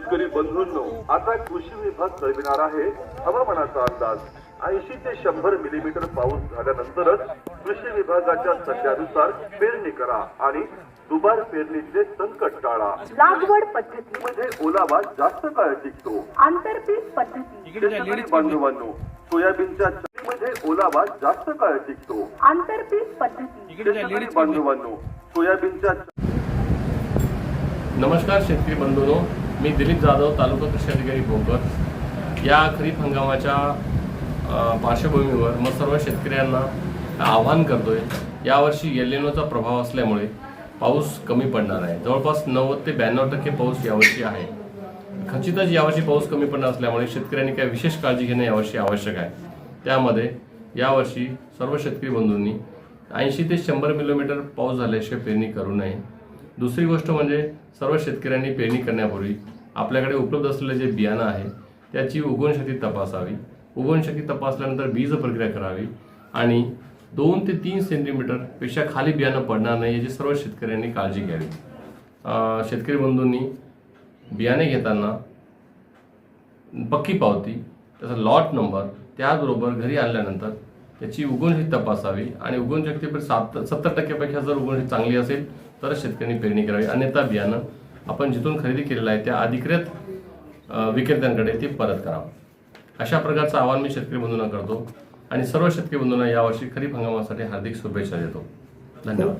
शेतकरी बंधूंनो, आता कृषी विभाग कळविणार आहे हवामानाचा अंदाज। 80 ते 100 मिलीमीटर पाऊस झाल्यानंतरच कृषी विभागाच्या सल्ल्यानुसार पेरणी करा आणि दुबार पेरणीचे संकट टाळा। लागवड पद्धती मध्ये ओलावा जास्त काळ टिकतो। आंतरपीक पद्धती शेतकरी बांधवांनो, सोयाबीनच्या मध्ये ओलावा जास्त काळ टिकतो। आंतरपीक पद्धती शेतकरी बांधवांनो, सोयाबीनच्या नमस्कार शेतकरी बंधूंनो, मी दिलीप जाधव, तालुका कृषी अधिकारी भोकर। या खरीप हंगामाच्या पार्श्वभूमीवर मग सर्व शेतकऱ्यांना आवाहन करतोय, यावर्षी एलिनोचा प्रभाव असल्यामुळे पाऊस कमी पडणार आहे। जवळपास 90 ते 92% पाऊस यावर्षी आहे। खचितच यावर्षी पाऊस कमी पडणार असल्यामुळे शेतकऱ्यांनी काही विशेष काळजी घेणे यावर्षी आवश्यक आहे। त्यामध्ये यावर्षी सर्व शेतकरी बंधूंनी 80 ते 100 मिलीमीटर पाऊस झाल्याशिवाय पेरणी करू नये। दुसरी गोष्ट म्हणजे सर्व शेतकऱ्यांनी पेरणी करण्यापूर्वी आपल्याकडे उपलब्ध असलेले जे बियाणं आहे त्याची उगवणशक्ती तपासावी। उगवणशक्ती तपासल्यानंतर बीज प्रक्रिया करावी आणि 2 ते 3 सेंटीमीटर पेक्षा खाली बियाणं पडणार नाही याची सर्व शेतकऱ्यांनी काळजी घ्यावी। शेतकरी बंधूंनी बियाणे घेताना पक्की पावती, त्याचा लॉट नंबर, त्याचबरोबर घरी आणल्यानंतर त्याची उगवणशक्ती तपासावी आणि उगवणशक्ती 70% जर उगवणशक्ती चांगली असेल तर शेतकऱ्यांनी पेरणी करावी, अन्यथा बियाणं आपण जिथून खरेदी केलेलं आहे त्या अधिकृत विक्रेत्यांकडे ते परत करावं। अशा प्रकारचं आवाहन मी शेतकरी बंधूंना करतो आणि सर्व शेतकरी बंधूंना यावर्षी खरीप हंगामासाठी हार्दिक शुभेच्छा देतो। धन्यवाद।